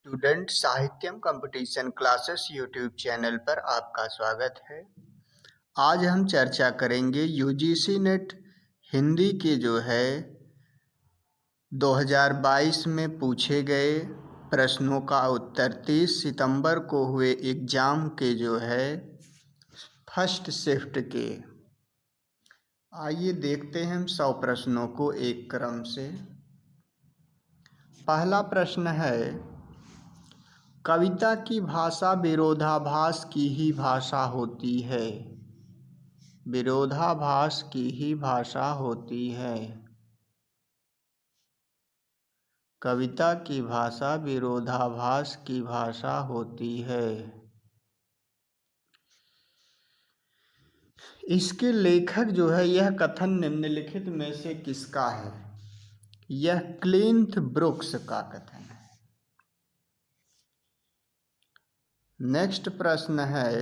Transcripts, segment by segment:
Student Sahityam competition classes YouTube channel पर आपका स्वागत है। आज हम चर्चा करेंगे यूजीसी नेट हिंदी के 2022 में पूछे गए प्रश्नों का उत्तर 30 सितंबर को हुए एग्ज़ाम के फर्स्ट शिफ्ट के। आइए देखते हैं हम 100 प्रश्नों को एक क्रम से। पहला प्रश्न है, कविता की भाषा विरोधाभास की ही भाषा होती है। विरोधाभास की ही भाषा होती है। कविता की भाषा विरोधाभास की भाषा होती है। इसके लेखक यह कथन निम्नलिखित में से किसका है? यह क्लिंथ ब्रुक्स का कथन है। नेक्स्ट प्रश्न है,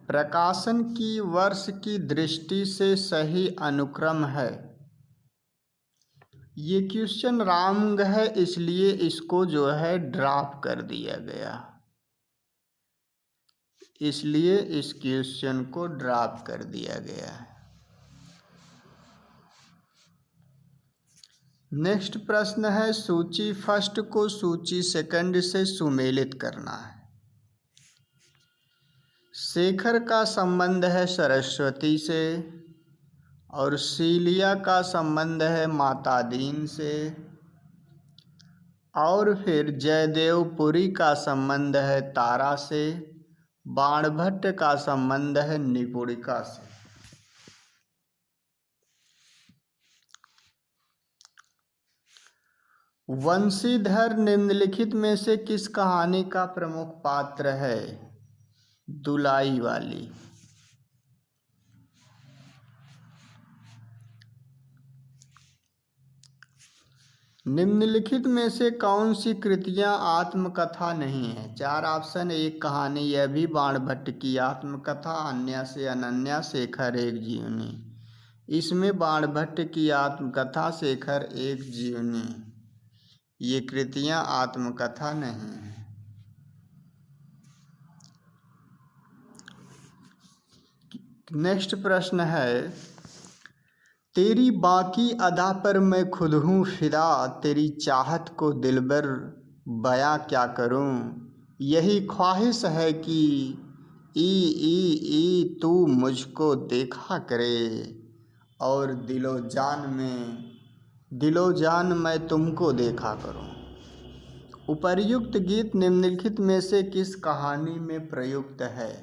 प्रकाशन की वर्ष की दृष्टि से सही अनुक्रम है। ये क्वेश्चन रॉन्ग है, इसलिए इसको ड्रॉप कर दिया गया। इसलिए इस क्वेश्चन को ड्रॉप कर दिया गया है। नेक्स्ट प्रश्न है, सूची फर्स्ट को सूची सेकंड से सुमेलित करना है। शेखर का संबंध है सरस्वती से और सीलिया का संबंध है माता दीन से, और फिर जयदेवपुरी का संबंध है तारा से, बाणभट्ट का संबंध है निपुणिका से। वंशीधर निम्नलिखित में से किस कहानी का प्रमुख पात्र है? दुलाई वाली। निम्नलिखित में से कौन सी कृतियां आत्मकथा नहीं है? 4 ऑप्शन। एक कहानी, यह भी बाणभट्ट की आत्मकथा, अन्य से अनन्या, शेखर एक जीवनी। इसमें बाणभट्ट की आत्मकथा, शेखर एक जीवनी, ये कृतियां आत्मकथा नहीं है। नेक्स्ट प्रश्न है, तेरी बाकी अदा पर मैं खुद हूँ फिदा, तेरी चाहत को दिलबर बयां क्या करूँ, यही ख्वाहिश है कि ई तू मुझको देखा करे, और दिलो जान मैं तुमको देखा करूँ। उपर्युक्त गीत निम्नलिखित में से किस कहानी में प्रयुक्त है?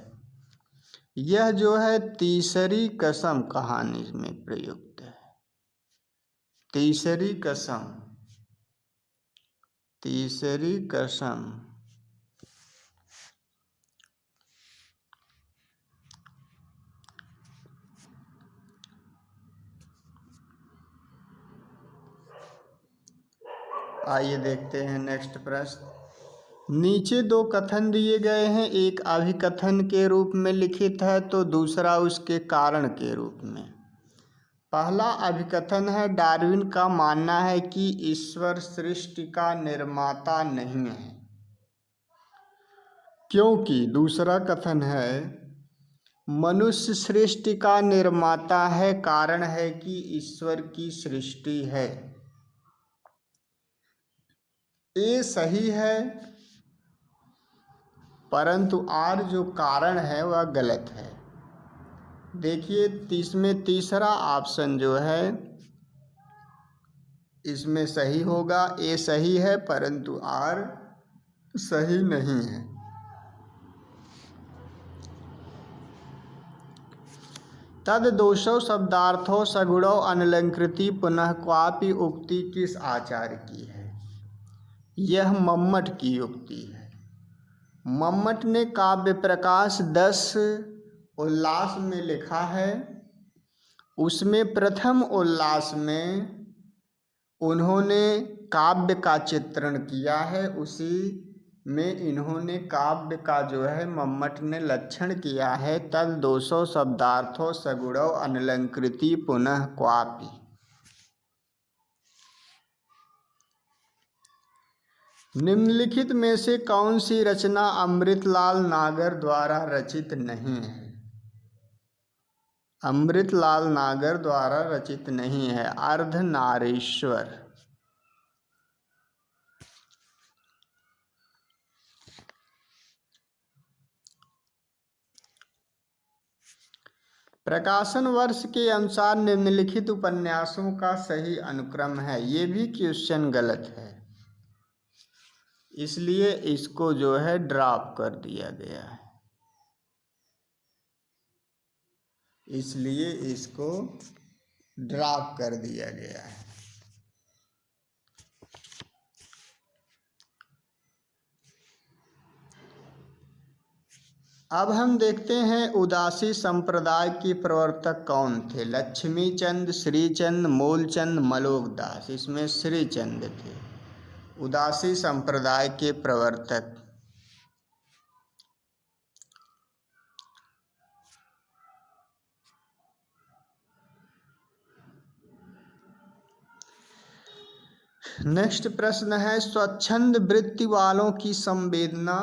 यह तीसरी कसम कहानी में प्रयुक्त है। तीसरी कसम। आइए देखते हैं नेक्स्ट प्रश्न। नीचे 2 कथन दिए गए हैं, एक अभिकथन के रूप में लिखित है तो दूसरा उसके कारण के रूप में। पहला अभिकथन है, डार्विन का मानना है कि ईश्वर सृष्टि का निर्माता नहीं है, क्योंकि दूसरा कथन है, मनुष्य सृष्टि का निर्माता है, कारण है कि ईश्वर की सृष्टि है। ये सही है, परंतु आर जो कारण है वह गलत है। देखिए, इसमें तीसरा ऑप्शन इसमें सही होगा। ए सही है, परंतु आर सही नहीं है। तद दोषौ शब्दार्थो सगुणो अनलंकृति पुनः क्वापि उक्ति किस आचार्य की है? यह मम्मट की उक्ति है। मम्मट ने काव्य प्रकाश 10 उल्लास में लिखा है। उसमें प्रथम उल्लास में उन्होंने काव्य का चित्रण किया है, उसी में इन्होंने काव्य का जो है मम्मट ने लक्षण किया है। तद 200 शब्दार्थों सगुणौ अनलंकृति पुनः क्वापि। निम्नलिखित में से कौन सी रचना अमृतलाल नागर द्वारा रचित नहीं है? अमृतलाल नागर द्वारा रचित नहीं है। अर्धनारीश्वर। प्रकाशन वर्ष के अनुसार निम्नलिखित उपन्यासों का सही अनुक्रम है। ये भी क्वेश्चन गलत है, इसलिए इसको जो है ड्रॉप कर दिया गया है। इसलिए इसको ड्रॉप कर दिया गया है। अब हम देखते हैं उदासी संप्रदाय के प्रवर्तक कौन थे। लक्ष्मीचंद, श्रीचंद, मूलचंद, मलोकदास। इसमें श्रीचंद थे उदासी संप्रदाय के प्रवर्तक। नेक्स्ट प्रश्न है, स्वच्छंद वृत्ति वालों की संवेदना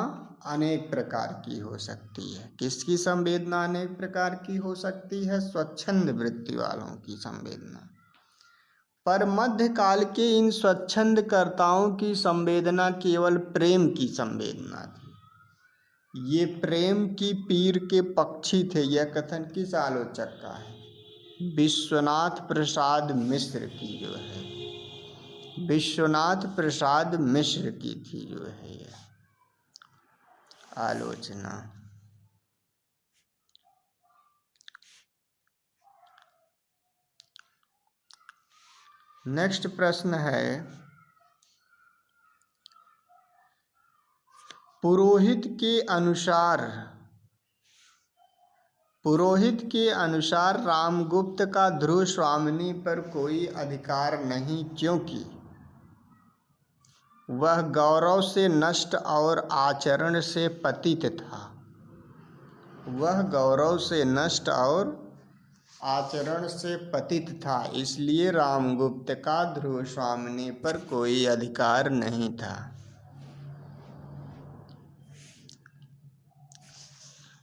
अनेक प्रकार की हो सकती है। किसकी संवेदना अनेक प्रकार की हो सकती है? स्वच्छंद वृत्ति वालों की संवेदना। पर मध्यकाल के इन स्वच्छंद कर्ताओं की संवेदना केवल प्रेम की संवेदना थी। ये प्रेम की पीर के पक्षी थे। यह कथन किस आलोचक का है? विश्वनाथ प्रसाद मिश्र की जो है, विश्वनाथ प्रसाद मिश्र की थी जो है यह आलोचना। नेक्स्ट प्रश्न है, पुरोहित के अनुसार रामगुप्त का ध्रुव स्वामिनी पर कोई अधिकार नहीं, क्योंकि वह गौरव से नष्ट और आचरण से पतित था। वह गौरव से नष्ट और आचरण से पतित था, इसलिए रामगुप्त का ध्रुव स्वामिनी पर कोई अधिकार नहीं था।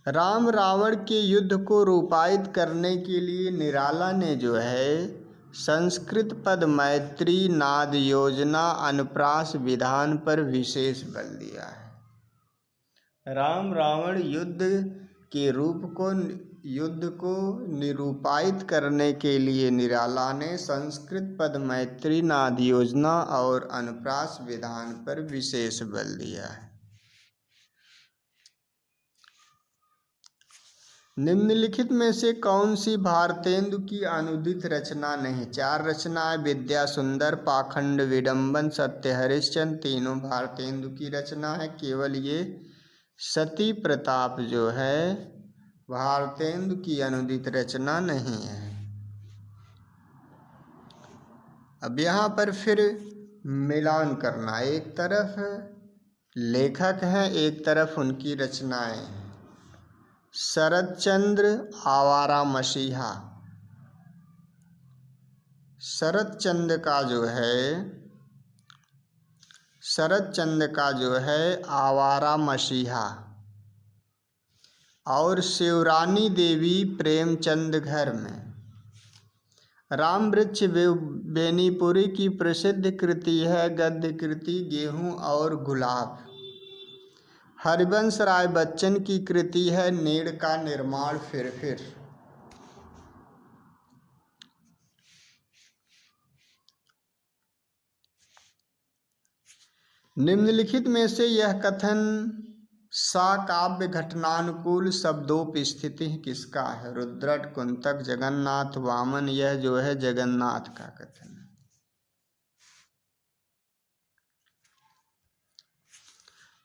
राम रावण के युद्ध को रूपायित करने के लिए निराला ने जो है संस्कृत पद मैत्री नाद योजना अनुप्रास विधान पर विशेष बल दिया है। राम रावण युद्ध को निरूपायित करने के लिए निराला ने संस्कृत पद मैत्री नाद योजना और अनुप्रास विधान पर विशेष बल दिया है। निम्नलिखित में से कौन सी भारतेंदु की अनुदित रचना नहीं? 4 रचनाएं विद्या सुंदर, पाखंड, विडंबन, सत्य हरिश्चंद्र, तीनों भारतेंदु की रचना है। केवल ये सती प्रताप जो है भारतेंदु की अनुदित रचना नहीं है। अब यहाँ पर फिर मिलान करना, एक तरफ लेखक हैं, एक तरफ उनकी रचनाएं हैं। शरतचंद्र आवारा मसीहा, शरतचंद्र का जो है आवारा मसीहा, और शिवरानी देवी प्रेमचंद घर में। रामवृक्ष बेनीपुरी की प्रसिद्ध कृति है गद्य कृति गेहूं और गुलाब। हरिवंश राय बच्चन की कृति है नीड़ का निर्माण फिर। निम्नलिखित में से यह कथन साकाव्य घटनानुकूल शब्दोपस्थिति किसका है? रुद्रट, कुंतक, जगन्नाथ, वामन। यह जो है जगन्नाथ का कथन है।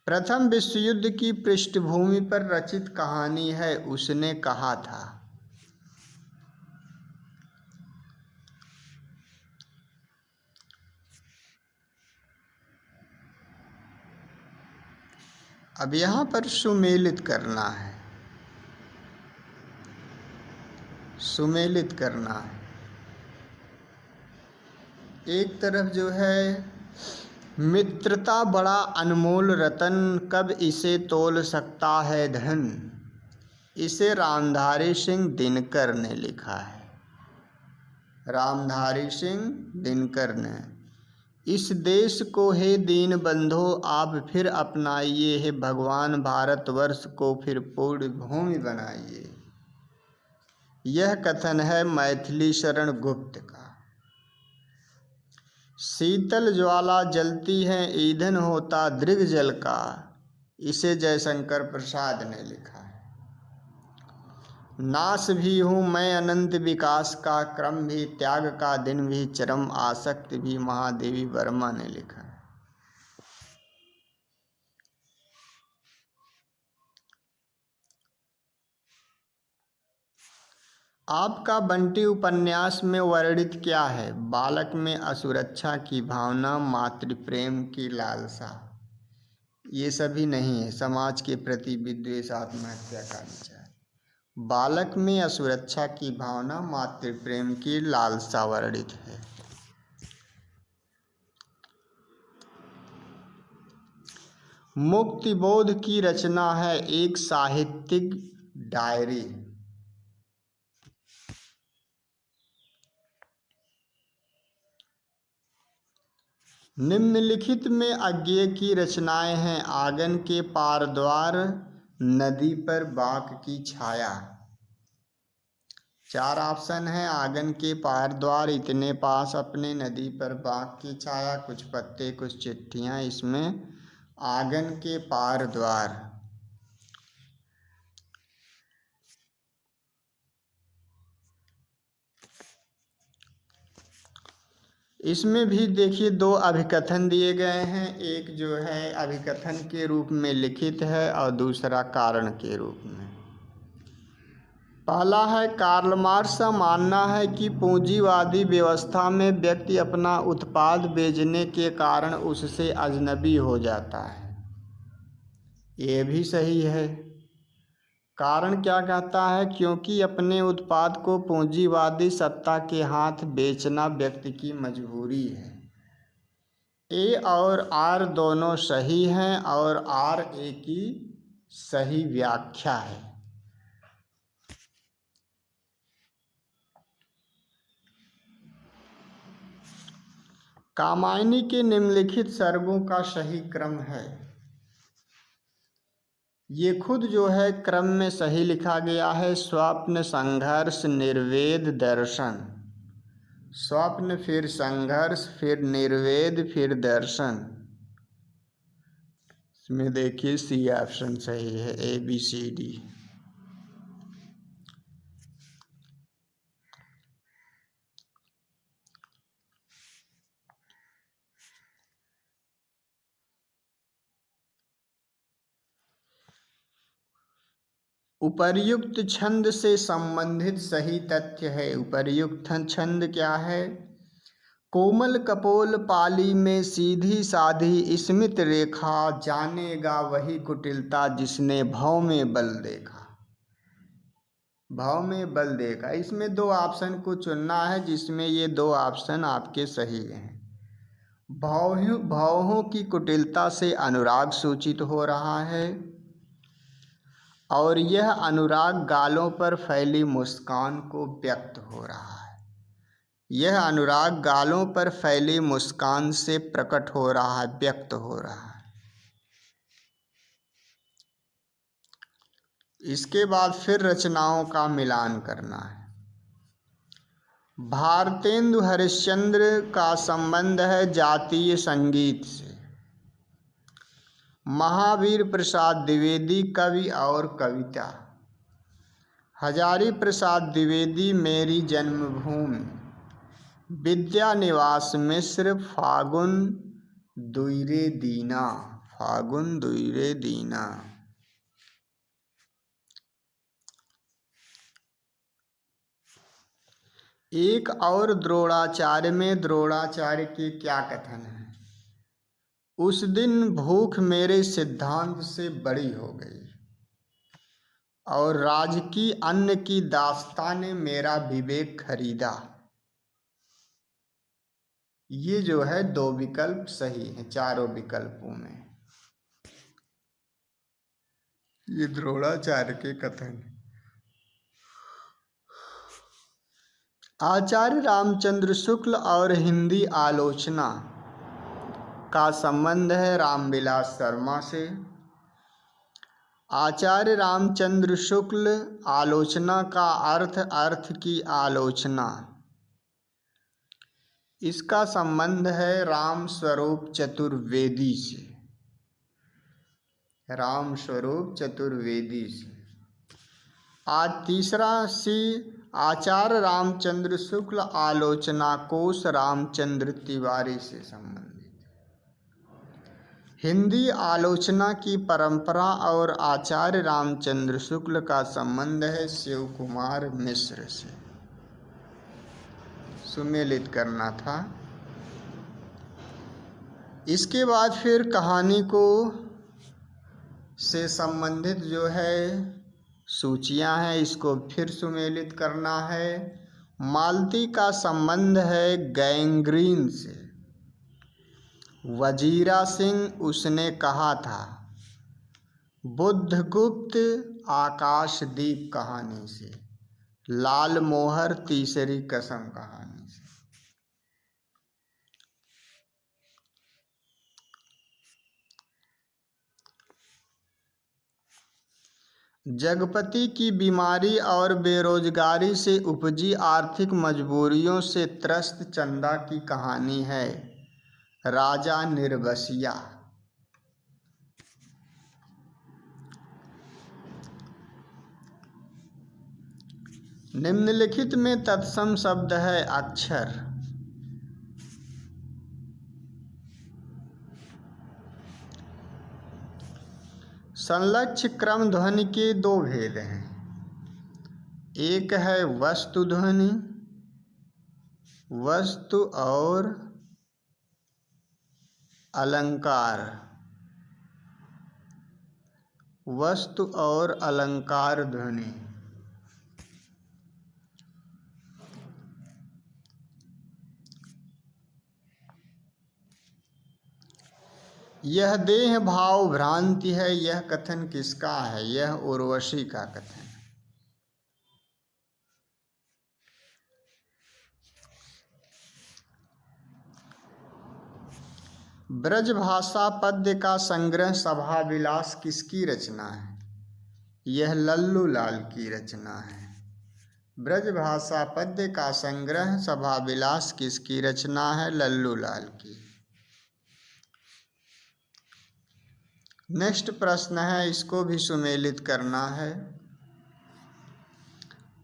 प्रथम विश्व युद्ध की पृष्ठभूमि पर रचित कहानी है उसने कहा था। अब यहाँ पर सुमेलित करना है, सुमेलित करना है। एक तरफ जो है, मित्रता बड़ा अनमोल रतन, कब इसे तोल सकता है धन, इसे रामधारी सिंह दिनकर ने लिखा है। रामधारी सिंह दिनकर ने। इस देश को हे दीन बंधो आप फिर अपनाइए, हे भगवान भारतवर्ष को फिर पूर्ण भूमि बनाइए। यह कथन है मैथिली शरण गुप्त का। शीतल ज्वाला जलती है ईंधन होता दृढ़ जल का, इसे जयशंकर प्रसाद ने लिखा है। नाश भी हूँ मैं अनंत विकास का, क्रम भी त्याग का दिन भी चरम आसक्त भी, महादेवी वर्मा ने लिखा है। आपका बंटी उपन्यास में वर्णित क्या है? बालक में असुरक्षा की भावना, मातृ प्रेम की लालसा। ये सभी नहीं है। समाज के प्रति विद्वेष, आत्महत्या का विचार। बालक में असुरक्षा की भावना, मातृ प्रेम की लालसा वर्णित है। मुक्तिबोध की रचना है एक साहित्यिक डायरी। निम्नलिखित में अज्ञेय की रचनाएं हैं। आंगन के पार द्वार, नदी पर बाग की छाया। 4 ऑप्शन है। आंगन के पार द्वार, इतने पास अपने, नदी पर बाग की छाया, कुछ पत्ते कुछ चिट्ठियां। इसमें आंगन के पार द्वार। इसमें भी देखिए 2 अभिकथन दिए गए हैं। एक जो है अभिकथन के रूप में लिखित है और दूसरा कारण के रूप में। पहला है, कार्ल मार्क्स का मानना है कि पूंजीवादी व्यवस्था में व्यक्ति अपना उत्पाद बेचने के कारण उससे अजनबी हो जाता है। ये भी सही है। कारण क्या कहता है? क्योंकि अपने उत्पाद को पूंजीवादी सत्ता के हाथ बेचना व्यक्ति की मजबूरी है। ए और आर दोनों सही हैं और आर ए की सही व्याख्या है। कामायनी के निम्नलिखित सर्गों का सही क्रम है। ये खुद जो है क्रम में सही लिखा गया है। स्वप्न, संघर्ष, निर्वेद, दर्शन। स्वप्न, फिर संघर्ष, फिर निर्वेद, फिर दर्शन। इसमें देखिए सी ऑप्शन सही है, ABCD। उपर्युक्त छंद से संबंधित सही तथ्य है। उपर्युक्त छंद क्या है? कोमल कपोल पाली में सीधी साधी स्मित रेखा, जानेगा वही कुटिलता जिसने भाव में बल देखा। भाव में बल देखा। इसमें 2 ऑप्शन को चुनना है, जिसमें ये 2 ऑप्शन आपके सही हैं। भावों की कुटिलता से अनुराग सूचित हो रहा है और यह अनुराग गालों पर फैली मुस्कान को व्यक्त हो रहा है। यह अनुराग गालों पर फैली मुस्कान से प्रकट हो रहा है, व्यक्त हो रहा है। इसके बाद फिर रचनाओं का मिलान करना है। भारतेंदु हरिश्चंद्र का संबंध है जातीय संगीत से। महावीर प्रसाद द्विवेदी कवि और कविता। हजारी प्रसाद द्विवेदी मेरी जन्मभूमि। विद्यानिवास मिश्र फागुन दुइरे दीना। फागुन दुइरे दीना। एक और द्रोणाचार्य में द्रोणाचार्य के क्या कथन है? उस दिन भूख मेरे सिद्धांत से बड़ी हो गई और राज की अन्न की दास्तां ने मेरा विवेक खरीदा। ये जो है दो विकल्प सही है चारों विकल्पों में। ये द्रोणाचार्य के कथन। आचार्य रामचंद्र शुक्ल और हिंदी आलोचना का संबंध है रामविलास शर्मा से। आचार्य रामचंद्र शुक्ल आलोचना का अर्थ की आलोचना, इसका संबंध है राम स्वरूप चतुर्वेदी से। राम स्वरूप चतुर्वेदी से। आज तीसरा सी, आचार्य रामचंद्र शुक्ल आलोचना कोश रामचंद्र तिवारी से संबंधित। हिंदी आलोचना की परंपरा और आचार्य रामचंद्र शुक्ल का संबंध है शिव कुमार मिश्र से। सुमेलित करना था। इसके बाद फिर कहानी को से संबंधित जो है सूचियां हैं, इसको फिर सुमेलित करना है। मालती का संबंध है गैंग्रीन से। वजीरा सिंह उसने कहा था। बुद्धगुप्त आकाशदीप कहानी से। लाल मोहर तीसरी कसम कहानी से। जगपति की बीमारी और बेरोजगारी से उपजी आर्थिक मजबूरियों से त्रस्त चंदा की कहानी है राजा निर्बसिया। निम्नलिखित में तत्सम शब्द है अक्षर। संलक्ष्य क्रम ध्वनि के दो भेद हैं। एक है वस्तु ध्वनि, वस्तु और अलंकार। वस्तु और अलंकार ध्वनि। यह देह भाव भ्रांति है, यह कथन किसका है? यह उर्वशी का कथन। ब्रजभाषा पद्य का संग्रह सभा विलास किसकी रचना है? यह लल्लू लाल की रचना है। ब्रजभाषा पद्य का संग्रह सभा विलास किसकी रचना है? लल्लू लाल की। नेक्स्ट प्रश्न है, इसको भी सुमेलित करना है।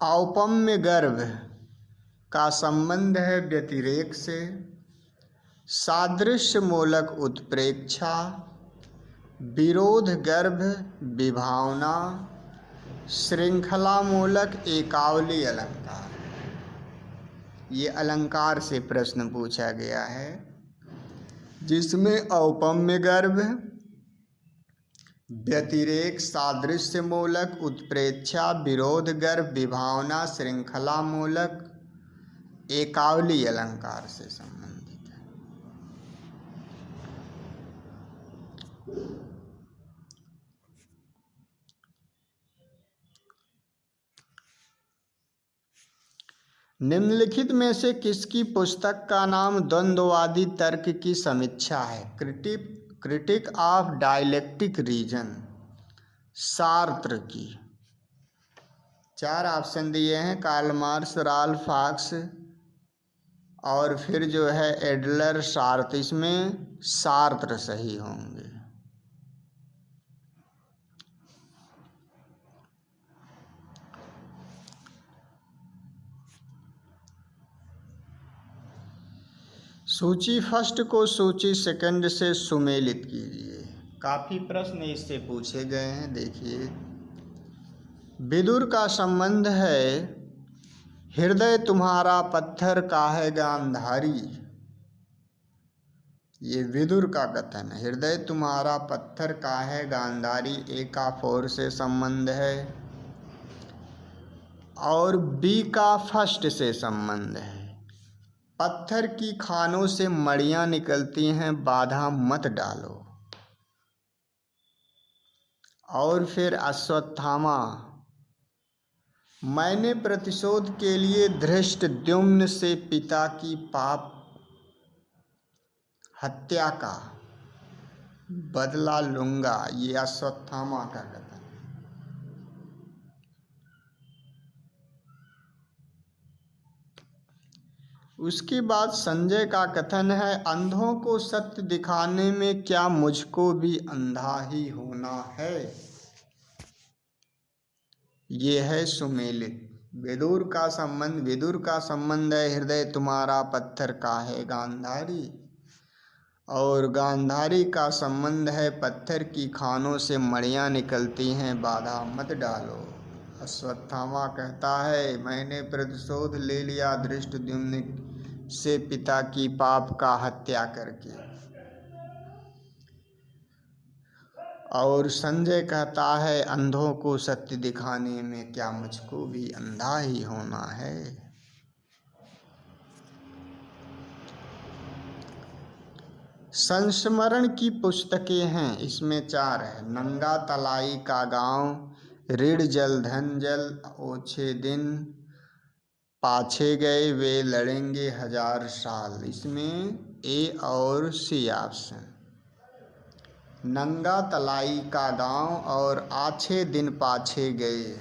औपम्य गर्भ का संबंध है व्यतिरेक से। सादृश्य मूलक उत्प्रेक्षा, विरोध गर्भ विभावना, श्रृंखला मूलक एकावली अलंकार। ये अलंकार से प्रश्न पूछा गया है जिसमें औपम्य गर्भ, व्यतिरेक, सादृश्य मूलक उत्प्रेक्षा, विरोध गर्भ विभावना, श्रृंखला मूलक एकावली अलंकार से संबंधित है। निम्नलिखित में से किसकी पुस्तक का नाम द्वंद्ववादी तर्क की समीक्षा है? Critique of dialectic reason, Sartre की। चार ऑप्शन दिए हैं, कार्ल मार्क्स, राल्फ फाक्स और फिर जो है एडलर सार्त्र। इसमें सार्त्र सही होंगे। सूची फर्स्ट को सूची सेकंड से सुमेलित कीजिए। काफ़ी प्रश्न इससे पूछे गए हैं। देखिए, विदुर का संबंध है हृदय तुम्हारा पत्थर काहे गांधारी। ये विदुर का कथन है। हृदय तुम्हारा पत्थर का है गांधारी, ए का फोर से संबंध है और बी का फर्स्ट से संबंध है। पत्थर की खानों से मड़ियां निकलती हैं, बाधा मत डालो। और फिर अश्वत्थामा, मैंने प्रतिशोध के लिए धृष्टद्युम्न से पिता की पाप हत्या का बदला लूंगा। ये अश्वत्थामा का कथन। उसके बाद संजय का कथन है, अंधों को सत्य दिखाने में क्या मुझको भी अंधा ही होना है। ये है सुमेलित। विदुर का संबंध है हृदय तुम्हारा पत्थर का है गांधारी, और गांधारी का संबंध है पत्थर की खानों से मड़ियां निकलती हैं, बाधा मत डालो। अश्वत्थामा कहता है, मैंने प्रतिशोध ले लिया धृष्टद्युम्न से पिता की पाप का हत्या करके। और संजय कहता है, अंधों को सत्य दिखाने में क्या मुझको भी अंधा ही होना है। संस्मरण की पुस्तकें हैं, इसमें 4 है। नंगा तलाई का गांव, ऋण जल धन जल, ओछे दिन पाछे गए वे लड़ेंगे 1000 साल। इसमें ए और सी ऑप्शन। नंगा तलाई का गांव और आछे दिन पाछे गए।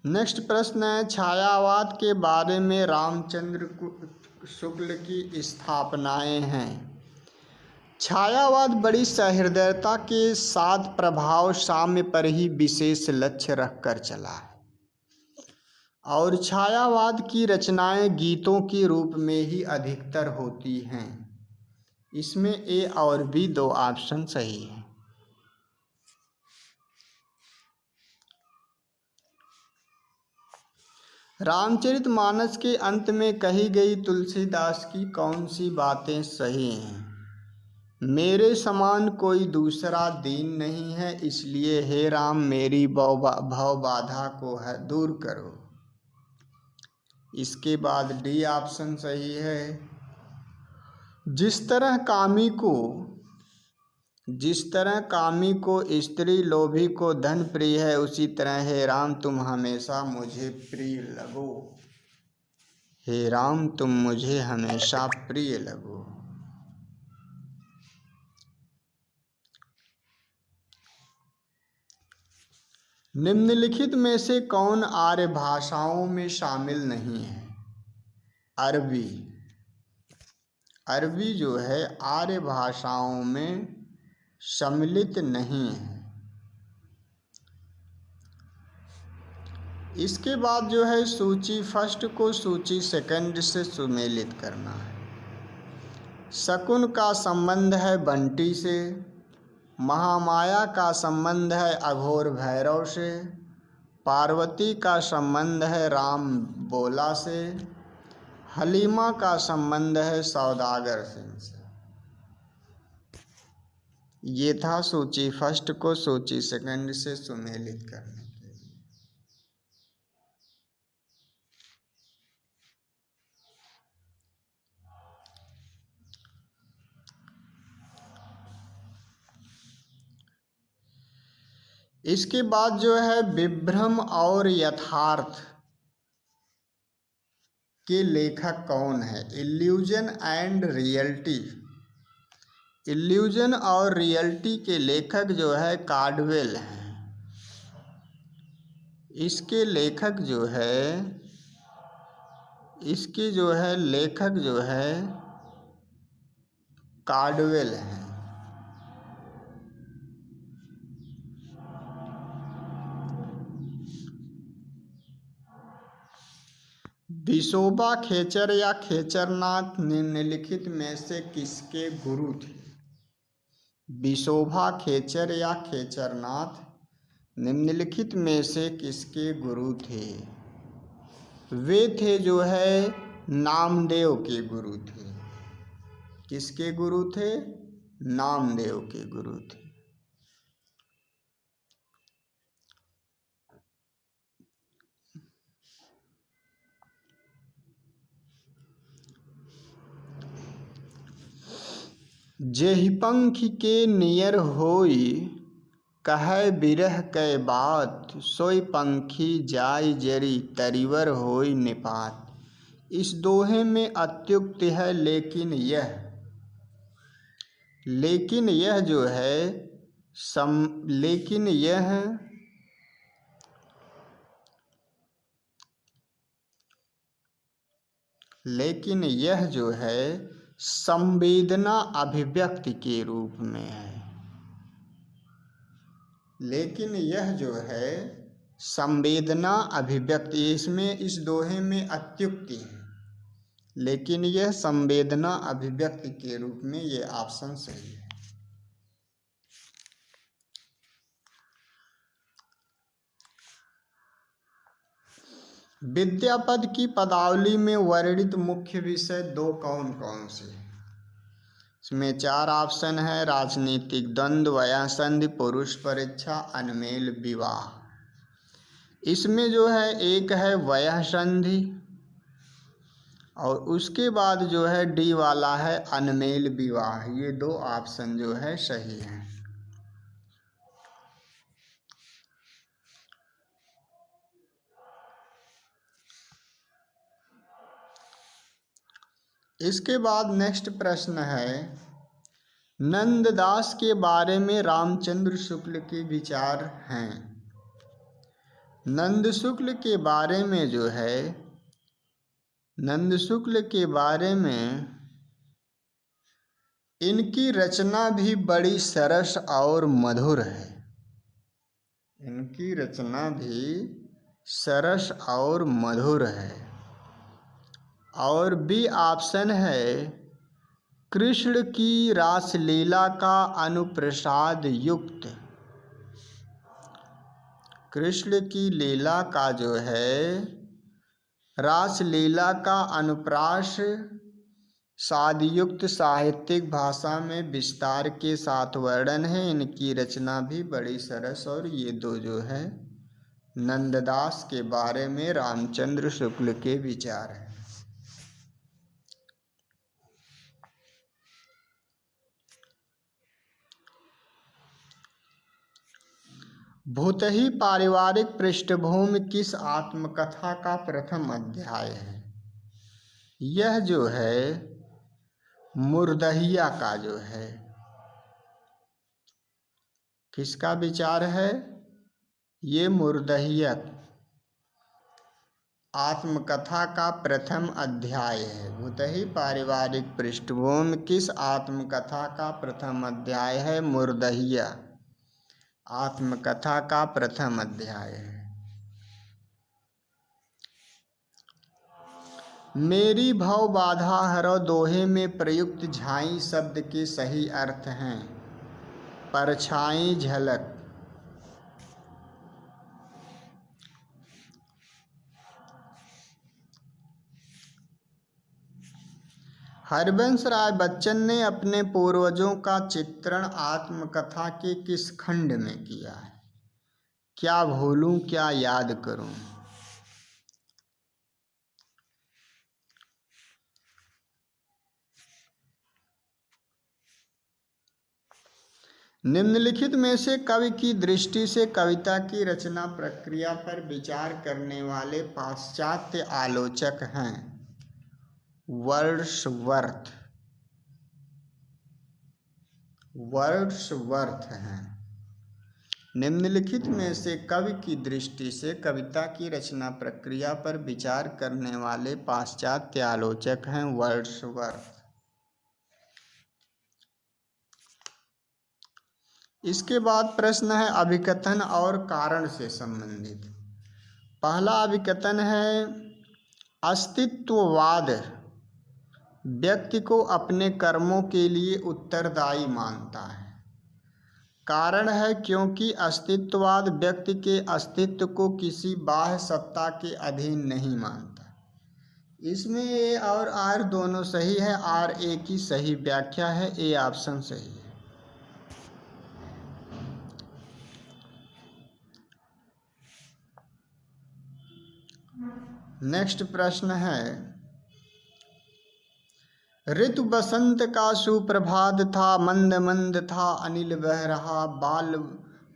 नेक्स्ट प्रश्न है, छायावाद के बारे में रामचंद्र शुक्ल की स्थापनाएं हैं। छायावाद बड़ी सहृदयता के साथ प्रभाव साम्य पर ही विशेष लक्ष्य रखकर चला है, और छायावाद की रचनाएं गीतों के रूप में ही अधिकतर होती हैं। इसमें ए और बी 2 ऑप्शन सही हैं। रामचरितमानस के अंत में कही गई तुलसीदास की कौन सी बातें सही हैं? मेरे समान कोई दूसरा दीन नहीं है, इसलिए हे राम मेरी भव बाधा को है दूर करो। इसके बाद डी ऑप्शन सही है। जिस तरह कामी को स्त्री, लोभी को धन प्रिय है, उसी तरह हे राम तुम हमेशा मुझे प्रिय लगो। हे राम तुम मुझे हमेशा प्रिय लगो। निम्नलिखित में से कौन आर्य भाषाओं में शामिल नहीं है? अरबी। अरबी जो है आर्य भाषाओं में सम्मिलित नहीं है। इसके बाद जो है सूची फर्स्ट को सूची सेकंड से सुमेलित करना है। शकुन का संबंध है बंटी से, महामाया का संबंध है अघोर भैरव से, पार्वती का संबंध है राम बोला से, हलीमा का संबंध है सौदागर सिंह से। ये था सूची फर्स्ट को सूची सेकंड से सुमेलित करने के लिए। इसके बाद जो है विभ्रम और यथार्थ के लेखक कौन है? Illusion and reality. इल्यूजन और रियलिटी के लेखक जो है कार्डवेल हैं। इसके लेखक जो है लेखक जो है कार्डवेल हैं। विशोबा खेचर या खेचरनाथ निम्नलिखित में से किसके गुरु थे? विशोबा खेचर या खेचरनाथ निम्नलिखित में से किसके गुरु थे? वे थे जो है नामदेव के गुरु थे। किसके गुरु थे? नामदेव के गुरु थे। जेहि पंखी के नियर होई कहे बिरह कै बात, सोई पंखी जाय जरी तरिवर होई निपात। इस दोहे में अत्युक्ति है, लेकिन यह जो है लेकिन यह जो है संवेदना अभिव्यक्ति के रूप में है। लेकिन यह जो है संवेदना अभिव्यक्ति, इसमें इस दोहे में अत्युक्ति है, लेकिन यह संवेदना अभिव्यक्ति के रूप में ये ऑप्शन सही है। विद्यापद की पदावली में वर्णित मुख्य विषय दो कौन कौन से? इसमें 4 ऑप्शन है। राजनीतिक द्वंद्व, वयः संधि, पुरुष परीक्षा, अनमेल विवाह। इसमें जो है एक है वयः संधि और उसके बाद जो है डी वाला है अनमेल विवाह। ये 2 ऑप्शन जो है सही हैं। इसके बाद नेक्स्ट प्रश्न है, नंददास के बारे में रामचंद्र शुक्ल के विचार हैं। नंद शुक्ल के बारे में जो है, नंद शुक्ल के बारे में इनकी रचना भी बड़ी सरस और मधुर है। इनकी रचना भी सरस और मधुर है। और बी ऑप्शन है, कृष्ण की रासलीला का अनुप्रसाद युक्त। कृष्ण की लीला का जो है रासलीला का अनुप्रास सादयुक्त साहित्यिक भाषा में विस्तार के साथ वर्णन है। इनकी रचना भी बड़ी सरस। और ये 2 जो है नंददास के बारे में रामचंद्र शुक्ल के विचार हैं। भूतही पारिवारिक पृष्ठभूमि किस आत्मकथा का प्रथम अध्याय है? यह जो है मुर्दहिया का जो है, किसका विचार है? ये मुर्दहिया आत्मकथा का प्रथम अध्याय है। भूतही पारिवारिक पृष्ठभूमि किस आत्मकथा का प्रथम अध्याय है? मुर्दहिया आत्मकथा का प्रथम अध्याय है। मेरी भव बाधा हरो दोहे में प्रयुक्त झाई शब्द के सही अर्थ हैं। परछाई, झलक। हरिवंश राय बच्चन ने अपने पूर्वजों का चित्रण आत्मकथा के किस खंड में किया है? क्या भूलूं क्या याद करूं। निम्नलिखित में से कवि की दृष्टि से कविता की रचना प्रक्रिया पर विचार करने वाले पाश्चात्य आलोचक हैं? वर्ड्सवर्थ हैं। निम्नलिखित में से कवि की दृष्टि से कविता की रचना प्रक्रिया पर विचार करने वाले पाश्चात्य आलोचक हैं? वर्ड्सवर्थ। इसके बाद प्रश्न है अभिकथन और कारण से संबंधित। पहला अभिकथन है, अस्तित्ववाद व्यक्ति को अपने कर्मों के लिए उत्तरदायी मानता है। कारण है क्योंकि अस्तित्ववाद व्यक्ति के अस्तित्व को किसी बाह्य सत्ता के अधीन नहीं मानता। इसमें ए और आर दोनों सही है। आर ए की सही व्याख्या है। ए ऑप्शन सही है। नेक्स्ट प्रश्न है, ऋतु बसंत का सुप्रभात था, मंद मंद था अनिल बह रहा,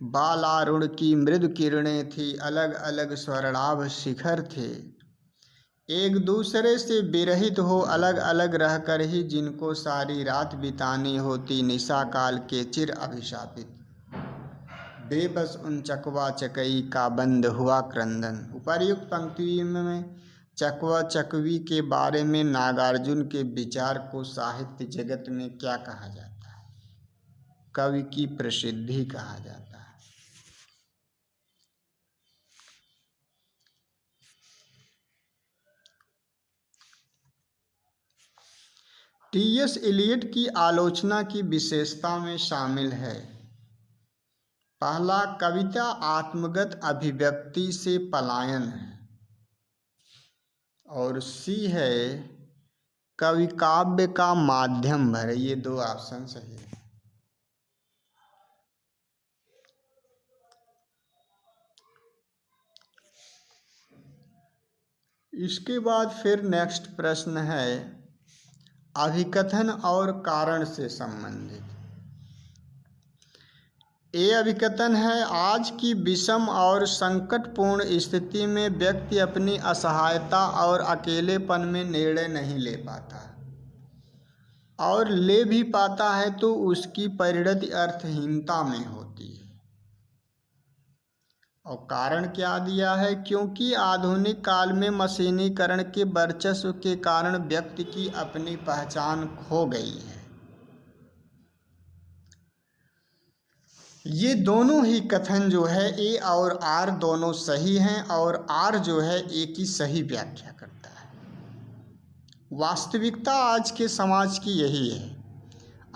बालारुण की मृदु किरणें थी, अलग अलग स्वर्णाभ शिखर थे, एक दूसरे से विरहित हो अलग अलग रहकर ही जिनको सारी रात बितानी होती, निशा काल के चिर अभिशापित, बेबस उन चकवा चकई का बंद हुआ क्रंदन। उपर्युक्त पंक्ति में चकवा चकवी के बारे में नागार्जुन के विचार को साहित्य जगत में क्या कहा जाता है? कवि की प्रसिद्धि कहा जाता है। टी.एस. इलियट की आलोचना की विशेषता में शामिल है, पहला, कविता आत्मगत अभिव्यक्ति से पलायन है, और सी है कवि काव्य का माध्यम भर। ये दो ऑप्शन सही है। इसके बाद फिर नेक्स्ट प्रश्न है अभिकथन और कारण से संबंधित। ये अभिकथन है, आज की विषम और संकटपूर्ण स्थिति में व्यक्ति अपनी असहायता और अकेलेपन में निर्णय नहीं ले पाता, और ले भी पाता है तो उसकी परिणति अर्थहीनता में होती है। और कारण क्या दिया है? क्योंकि आधुनिक काल में मशीनीकरण के वर्चस्व के कारण व्यक्ति की अपनी पहचान खो गई है। ये दोनों ही कथन जो है ए और आर दोनों सही हैं, और आर जो है ए की सही व्याख्या करता है। वास्तविकता आज के समाज की यही है।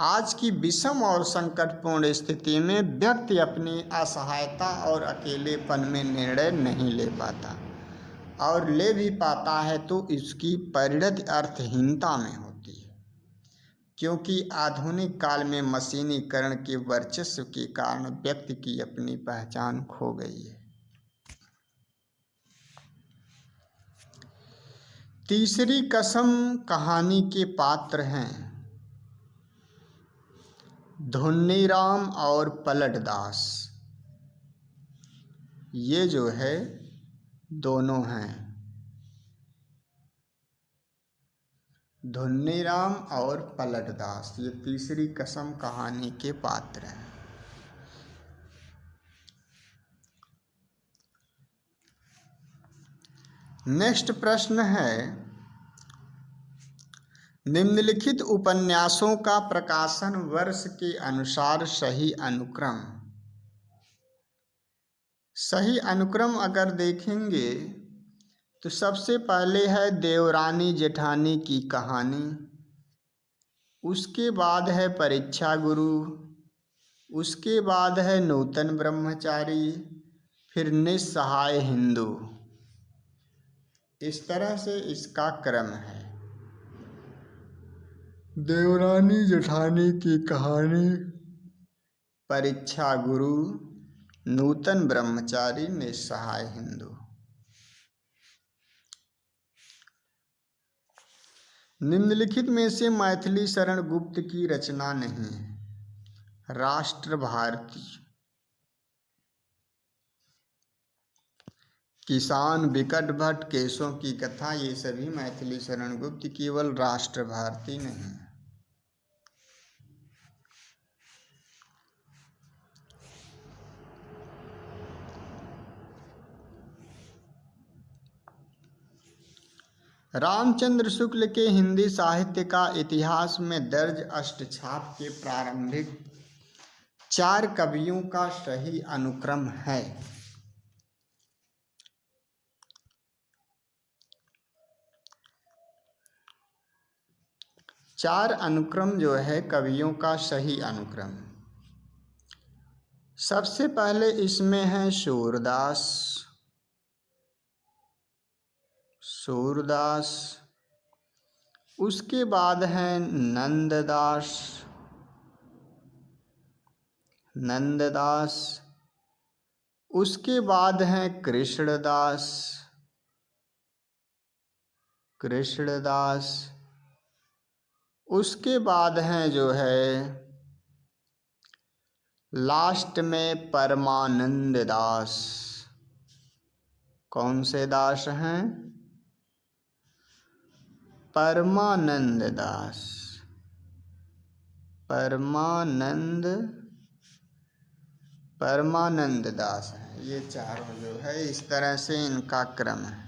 आज की विषम और संकटपूर्ण स्थिति में व्यक्ति अपनी असहायता और अकेलेपन में निर्णय नहीं ले पाता, और ले भी पाता है तो इसकी परिणति अर्थहीनता में होती है, क्योंकि आधुनिक काल में मशीनीकरण के वर्चस्व के कारण व्यक्ति की अपनी पहचान खो गई है। तीसरी कसम कहानी के पात्र हैं धुन्नीराम और पलटदास। ये जो है दोनों हैं, धुन्नीराम और पलटदास, ये तीसरी कसम कहानी के पात्र हैं। नेक्स्ट प्रश्न है, निम्नलिखित उपन्यासों का प्रकाशन वर्ष के अनुसार सही अनुक्रम। सही अनुक्रम अगर देखेंगे तो सबसे पहले है देवरानी जेठानी की कहानी, उसके बाद है परीक्षा गुरु, उसके बाद है नूतन ब्रह्मचारी, फिर निस्सहाय हिंदू। इस तरह से इसका क्रम है। देवरानी जेठानी की कहानी, परीक्षा गुरु, नूतन ब्रह्मचारी, निस्सहाय हिंदू। निम्नलिखित में से मैथिली शरण गुप्त की रचना नहीं है। राष्ट्र भारती, किसान विकट भट्ट, केशों की कथा, ये सभी मैथिली शरण गुप्त, केवल राष्ट्र भारती नहीं। रामचंद्र शुक्ल के हिंदी साहित्य का इतिहास में दर्ज अष्टछाप के प्रारंभिक 4 कवियों का सही अनुक्रम है। 4 अनुक्रम जो है कवियों का सही अनुक्रम। सबसे पहले इसमें है सूरदास, सूरदास। उसके बाद है नंददास, नंददास। उसके बाद है कृष्णदास, कृष्णदास। उसके बाद है जो है लास्ट में परमानंद दास। कौन से दास हैं? परमानंद दास, परमानंद दास है। ये चारों जो है इस तरह से इनका क्रम है।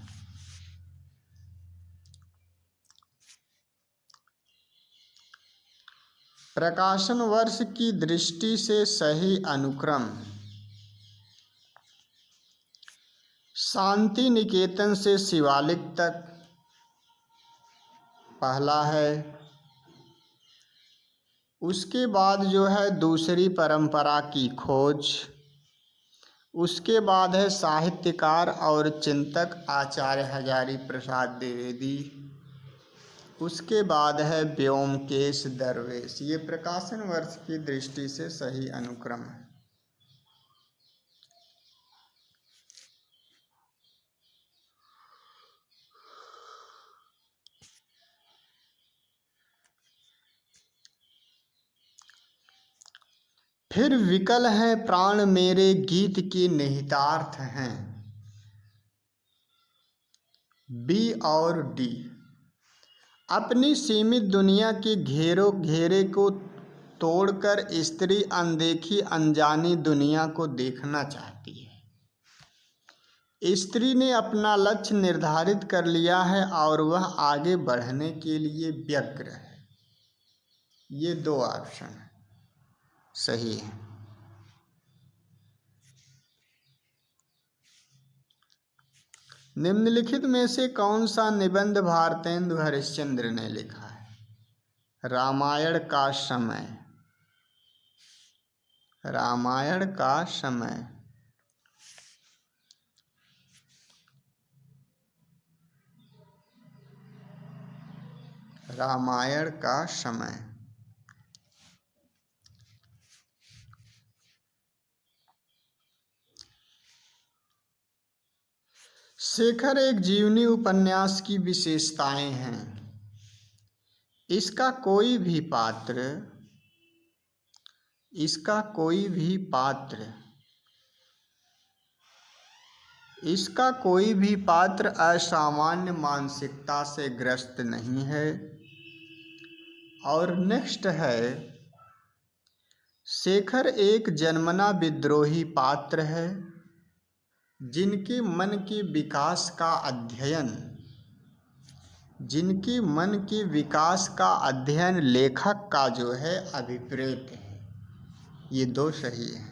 प्रकाशन वर्ष की दृष्टि से सही अनुक्रम शांति निकेतन से शिवालिक तक पहला है। उसके बाद जो है दूसरी परंपरा की खोज। उसके बाद है साहित्यकार और चिंतक आचार्य हजारी प्रसाद द्विवेदी। उसके बाद है व्योमकेश दरवेश। ये प्रकाशन वर्ष की दृष्टि से सही अनुक्रम है। फिर विकल हैं प्राण मेरे गीत के निहितार्थ हैं, बी और डी। अपनी सीमित दुनिया के घेरे को तोड़कर स्त्री अनदेखी अनजानी दुनिया को देखना चाहती है। स्त्री ने अपना लक्ष्य निर्धारित कर लिया है और वह आगे बढ़ने के लिए व्यग्र है। ये 2 ऑप्शन सही है। निम्नलिखित में से कौन सा निबंध भारतेंदु हरिश्चंद्र ने लिखा है? रामायण का समय, रामायण का समय। रामायण का समय। शेखर एक जीवनी उपन्यास की विशेषताएं हैं। इसका कोई भी पात्र, इसका कोई भी पात्र असामान्य मानसिकता से ग्रस्त नहीं है। और नेक्स्ट है, शेखर एक जन्मना विद्रोही पात्र है जिनके मन के विकास का अध्ययन लेखक का जो है अभिप्रेत है। ये 2 सही है।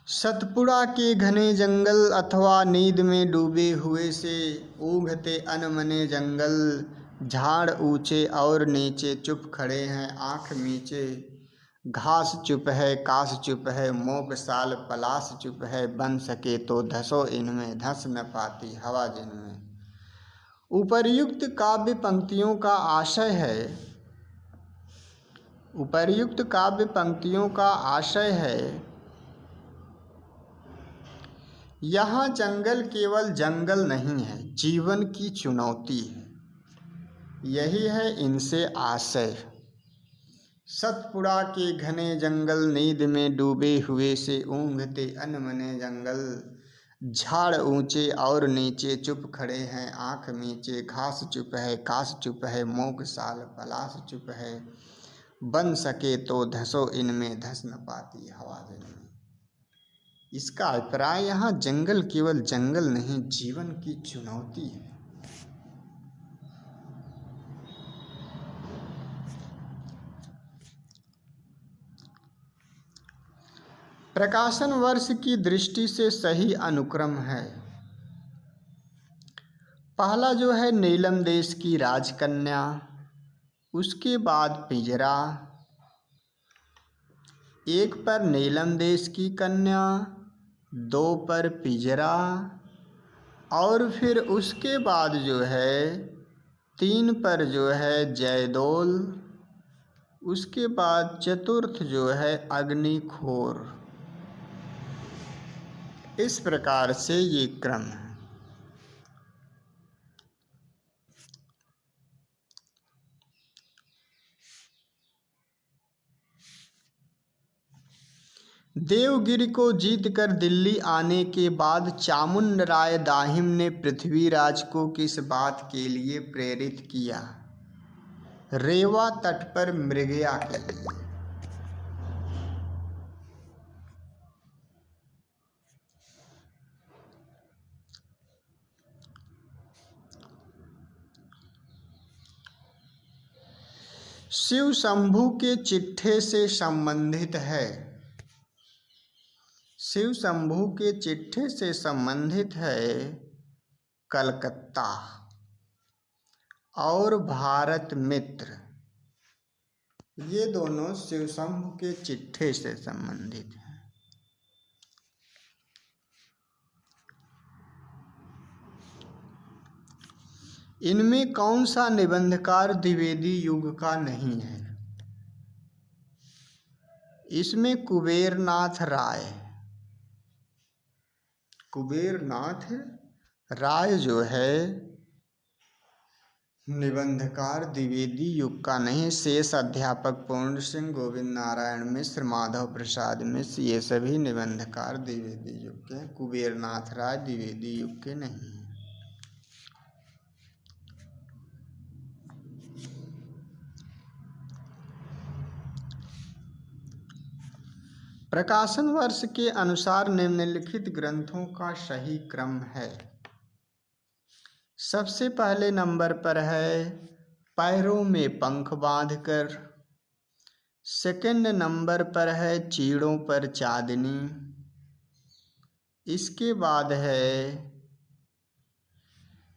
सतपुड़ा के घने जंगल अथवा नींद में डूबे हुए से ऊँघते अनमने जंगल, झाड़ ऊंचे और नीचे चुप खड़े हैं आँख मीचे। घास चुप है, कास चुप है, मोक साल पलास चुप है, बन सके तो धसो इनमें, धस न पाती हवा जिनमें। उपर्युक्त काव्य पंक्तियों का आशय है यहाँ जंगल केवल जंगल नहीं है, जीवन की चुनौती है। यही है इनसे आशय। सतपुड़ा के घने जंगल, नींद में डूबे हुए से ऊँघते अनमने जंगल, झाड़ ऊंचे और नीचे चुप खड़े हैं आँख मीचे। घास चुप है, कास चुप है, मोक साल पलास चुप है, बन सके तो धसो इनमें, धस न पाती हवा जिनमें। इसका अभिप्राय यहाँ जंगल केवल जंगल नहीं, जीवन की चुनौती है। प्रकाशन वर्ष की दृष्टि से सही अनुक्रम है पहला जो है नीलम देश की राजकन्या, उसके बाद पिंजरा, एक पर नीलम देश की कन्या, दो पर पिंजरा, और फिर उसके बाद जो है तीन पर जो है जयदोल, उसके बाद चतुर्थ जो है अग्निखोर। इस प्रकार से ये क्रम है। देवगिरी को जीतकर दिल्ली आने के बाद चामुंड राय दाहिम ने पृथ्वीराज को किस बात के लिए प्रेरित किया? रेवा तट पर मृगया के लिए। शिव शंभू के चिट्ठे से संबंधित है। शिव शंभू के चिट्ठे से संबंधित है कलकत्ता और भारत मित्र। ये दोनों शिव शंभू के चिट्ठे से संबंधित हैं। इनमें कौन सा निबंधकार द्विवेदी युग का नहीं है? इसमें कुबेरनाथ राय जो है निबंधकार द्विवेदी युग का नहीं। शेष अध्यापक पूर्ण सिंह, गोविंद नारायण मिश्र, माधव प्रसाद मिश्र, ये सभी निबंधकार द्विवेदी युग के हैं। कुबेरनाथ राय द्विवेदी युग के नहीं हैं। प्रकाशन वर्ष के अनुसार निम्नलिखित ग्रंथों का सही क्रम है। सबसे पहले नंबर पर है पैरों में पंख बांधकर। सेकंड नंबर पर है चीड़ों पर चांदनी। इसके बाद है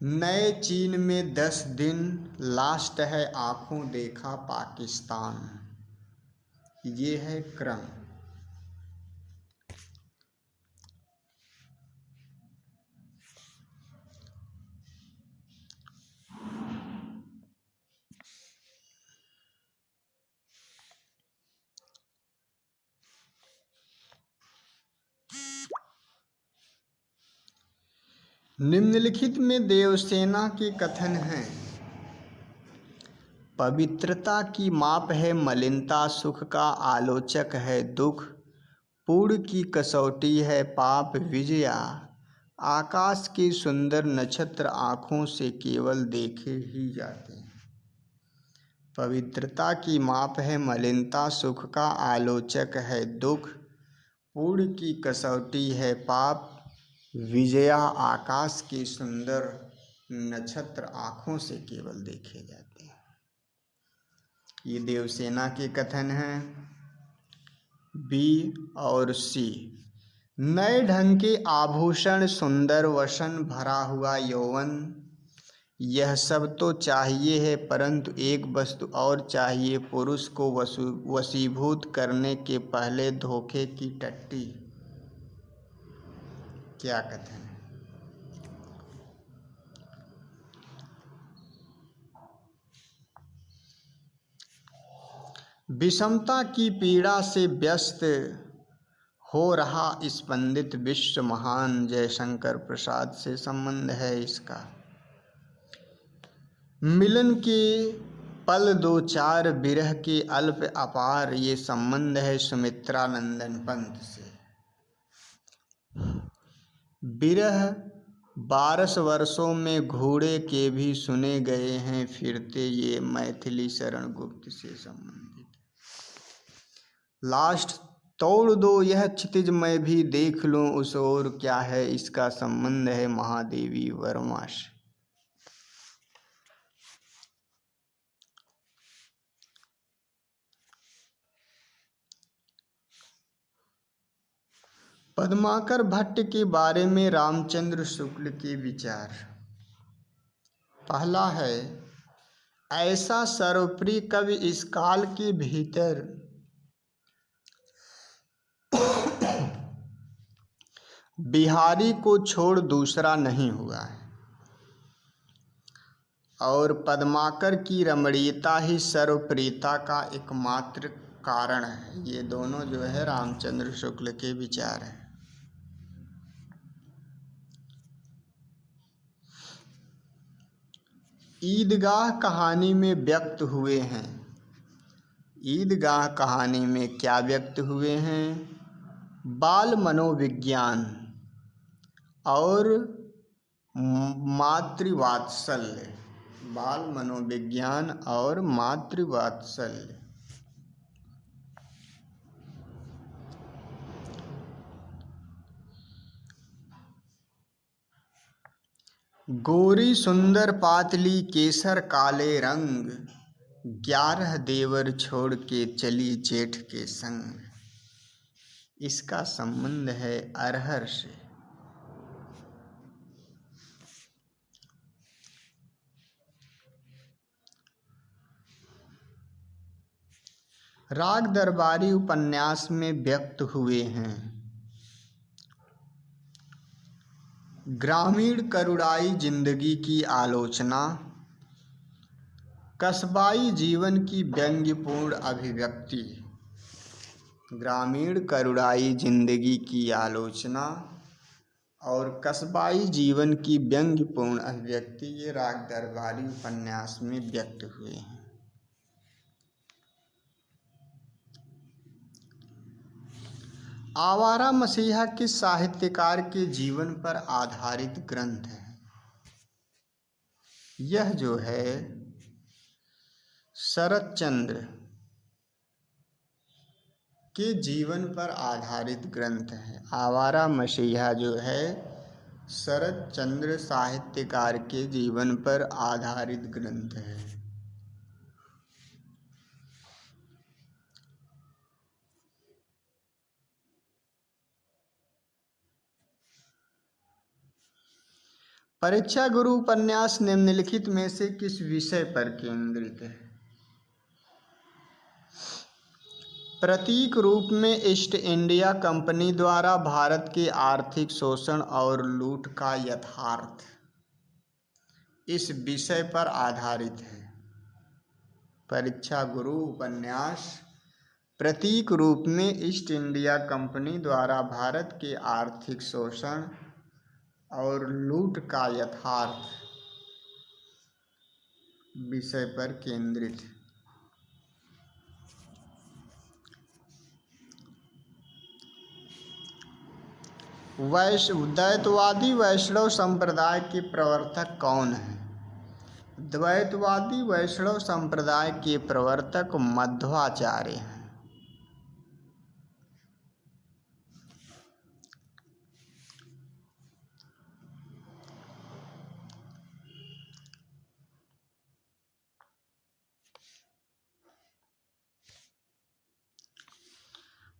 नए चीन में 10 दिन। लास्ट है आंखों देखा पाकिस्तान। ये है क्रम। निम्नलिखित में देवसेना के कथन हैं। पवित्रता की माप है मलिनता, सुख का आलोचक है दुख, पूर्ण की कसौटी है पाप विजया, आकाश के सुंदर नक्षत्र आँखों से केवल देखे ही जाते हैं। पवित्रता की माप है मलिनता, सुख का आलोचक है दुख, पूर्ण की कसौटी है पाप विजया, आकाश के सुंदर नक्षत्र आँखों से केवल देखे जाते हैं। ये देवसेना के कथन हैं। बी और सी। नए ढंग के आभूषण, सुंदर वसन, भरा हुआ यौवन, यह सब तो चाहिए है, परंतु एक वस्तु और चाहिए पुरुष को वशीभूत करने के पहले, धोखे की टट्टी। क्या कथन है? विषमता की पीड़ा से व्यस्त हो रहा स्पंदित विश्व महान, जयशंकर प्रसाद से संबंध है इसका। मिलन के पल दो चार, विरह के अल्प अपार, ये संबंध है सुमित्रा नंदन पंत से। विरह 12 वर्षों में घोड़े के भी सुने गए हैं फिरते, ये मैथिली शरण गुप्त से संबंधित। लास्ट, तोड़ दो यह क्षितिज मैं भी देख लूं उस ओर, क्या है इसका संबंध है महादेवी वर्मा से। पद्माकर भट्ट के बारे में रामचंद्र शुक्ल के विचार। पहला है, ऐसा सर्वप्रिय कवि इस काल के भीतर बिहारी को छोड़ दूसरा नहीं हुआ है, और पद्माकर की रमणीयता ही सर्वप्रियता का एकमात्र कारण है। ये दोनों जो है रामचंद्र शुक्ल के विचार हैं। ईदगाह कहानी में व्यक्त हुए हैं। ईदगाह कहानी में क्या व्यक्त हुए हैं? बाल मनोविज्ञान और मातृवात्सल्य। बाल मनोविज्ञान और मातृवात्सल्य। गोरी सुंदर पातली केसर काले रंग, 11 देवर छोड़ के चली जेठ के संग। इसका संबंध है अरहर से। राग दरबारी उपन्यास में व्यक्त हुए हैं। ग्रामीण करुणाई जिंदगी की आलोचना, कस्बाई जीवन की व्यंग्यपूर्ण अभिव्यक्ति। ग्रामीण करुणाई जिंदगी की आलोचना और कस्बाई जीवन की व्यंग्यपूर्ण अभिव्यक्ति, ये राग दरबारी उपन्यास में व्यक्त हुए हैं। आवारा मसीहा किस साहित्यकार के जीवन पर आधारित ग्रंथ है? यह जो है शरतचंद्र के जीवन पर आधारित ग्रंथ है। आवारा मसीहा जो है शरतचंद्र साहित्यकार के जीवन पर आधारित ग्रंथ है। परीक्षा गुरु उपन्यास निम्नलिखित में से किस विषय पर केंद्रित है? प्रतीक रूप में ईस्ट इंडिया कंपनी द्वारा भारत के आर्थिक शोषण और लूट का यथार्थ, इस विषय पर आधारित है। परीक्षा गुरु उपन्यास प्रतीक रूप में ईस्ट इंडिया कंपनी द्वारा भारत के आर्थिक शोषण और लूट का यथार्थ विषय पर केंद्रित है। द्वैतवादी वैष्णव संप्रदाय के प्रवर्तक कौन हैं? द्वैतवादी वैष्णव संप्रदाय के प्रवर्तक मध्वाचार्य हैं।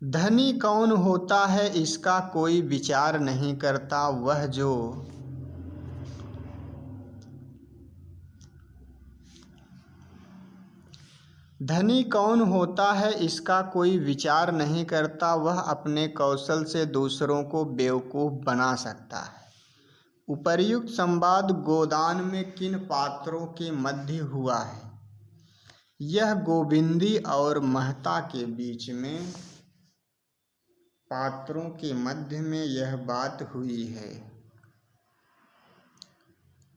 धनी कौन होता है इसका कोई विचार नहीं करता, वह जो धनी कौन होता है इसका कोई विचार नहीं करता, वह अपने कौशल से दूसरों को बेवकूफ़ बना सकता है। उपर्युक्त संवाद गोदान में किन पात्रों के मध्य हुआ है? यह गोविंदी और महता के बीच में पात्रों के मध्य में यह बात हुई है,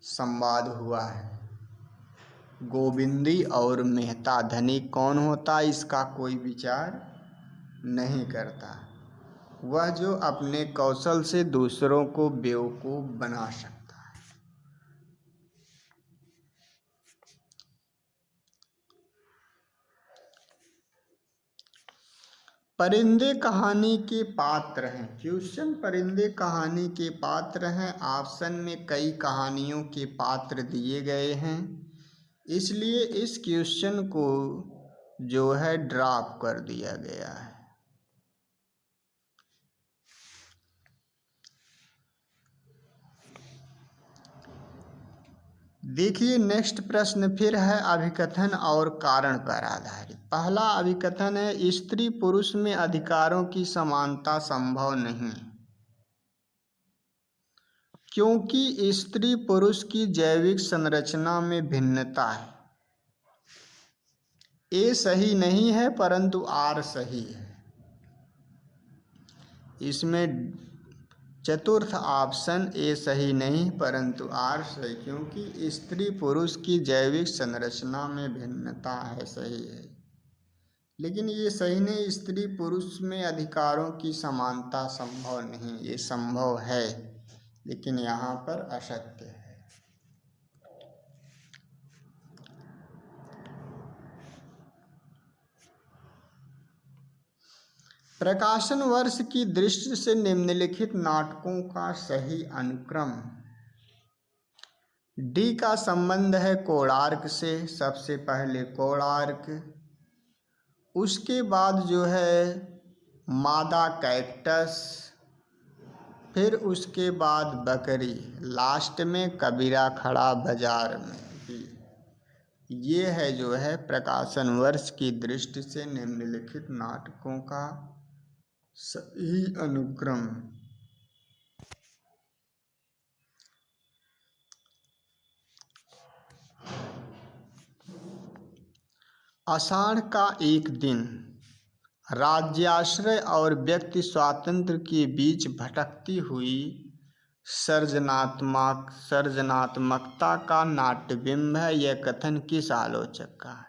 संवाद हुआ है। गोविंदी और मेहता, धनी कौन होता इसका कोई विचार नहीं करता, वह जो अपने कौशल से दूसरों को बेवकूफ़ बना सकता है। परिंदे कहानी के पात्र हैं। क्वेश्चन परिंदे कहानी के पात्र हैं। ऑप्शन में कई कहानियों के पात्र दिए गए हैं, इसलिए इस क्वेश्चन को जो है ड्रॉप कर दिया गया है। देखिए नेक्स्ट प्रश्न फिर है अभिकथन और कारण पर आधारित। पहला अभिकथन है स्त्री पुरुष में अधिकारों की समानता संभव नहीं, क्योंकि स्त्री पुरुष की जैविक संरचना में भिन्नता है। ए सही नहीं है परंतु आर सही है। इसमें चतुर्थ ऑप्शन ए सही नहीं परंतु आर सही, क्योंकि स्त्री पुरुष की जैविक संरचना में भिन्नता है, सही है। लेकिन ये सही नहीं, स्त्री पुरुष में अधिकारों की समानता संभव नहीं, ये संभव है लेकिन यहाँ पर असत्य है। प्रकाशन वर्ष की दृष्टि से निम्नलिखित नाटकों का सही अनुक्रम। डी का संबंध है कोणार्क से, सबसे पहले कोणार्क, उसके बाद जो है मादा कैक्टस, फिर उसके बाद बकरी, लास्ट में कबीरा खड़ा बाजार में। ये है जो है प्रकाशन वर्ष की दृष्टि से निम्नलिखित नाटकों का सही अनुक्रम। आषाढ़ का एक दिन राज्याश्रय और व्यक्ति स्वातंत्र्य के बीच भटकती हुई सर्जनात्मकता का नाट्यबिंब है। यह कथन किस आलोचक का है?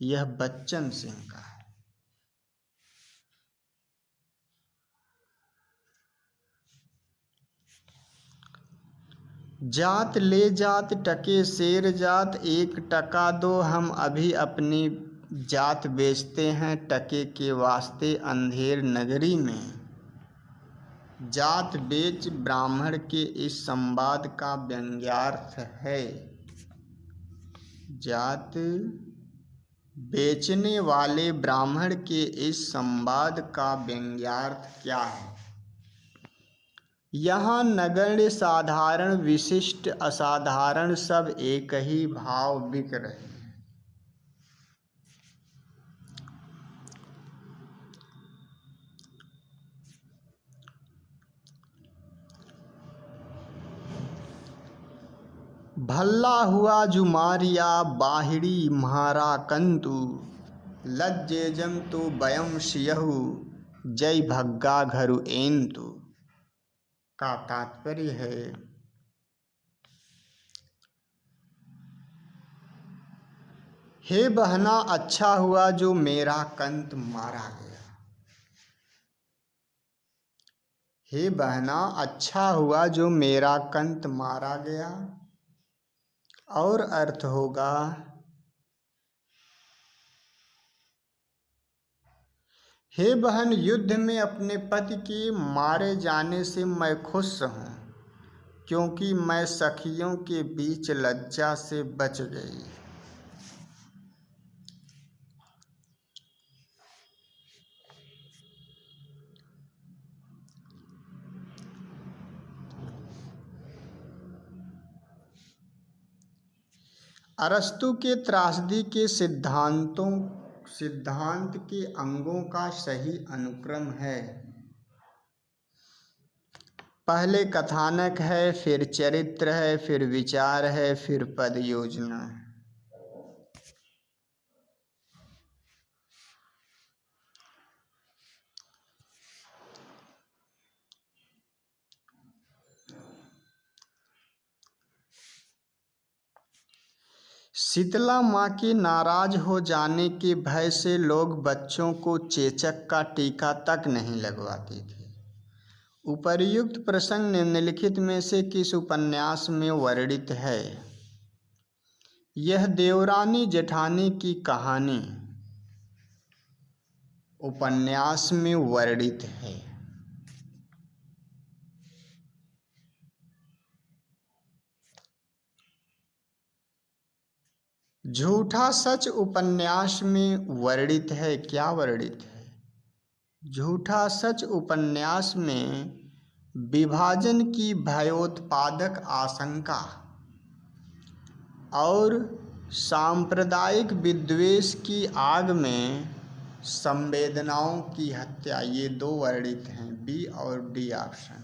यह बच्चन सिंह का है। जात ले जात टके शेर जात, 1 टका दो हम अभी अपनी जात बेचते हैं टके के वास्ते अंधेर नगरी में। जात बेच ब्राह्मण के इस संवाद का व्यंग्यार्थ है। जात बेचने वाले ब्राह्मण के इस संवाद का व्यंग्यार्थ क्या है? यहाँ नगण्य साधारण विशिष्ट असाधारण सब एक ही भाव बिक रहे हैं। भल्ला हुआ जुमारिया बाहिड़ी म्हारा कंतु, लज्जे जम तो बयम सियहु जय भग्गा घरु एंतु। का तात्पर्य है हे बहना अच्छा हुआ जो मेरा कंत मारा गया। हे बहना अच्छा हुआ जो मेरा कंत मारा गया। और अर्थ होगा हे बहन युद्ध में अपने पति के मारे जाने से मैं खुश हूँ, क्योंकि मैं सखियों के बीच लज्जा से बच गई। अरस्तु के त्रासदी के सिद्धांत के अंगों का सही अनुक्रम है। पहले कथानक है, फिर चरित्र है, फिर विचार है, फिर पद योजना है। शीतला माँ के नाराज हो जाने के भय से लोग बच्चों को चेचक का टीका तक नहीं लगवाते थे। उपर्युक्त प्रसंग निम्नलिखित में से किस उपन्यास में वर्णित है? यह देवरानी जेठानी की कहानी उपन्यास में वर्णित है। झूठा सच उपन्यास में वर्णित है। क्या वर्णित है? झूठा सच उपन्यास में विभाजन की भयोत्पादक आशंका और सांप्रदायिक विद्वेष की आग में संवेदनाओं की हत्या, ये 2 वर्णित हैं, बी और डी ऑप्शन।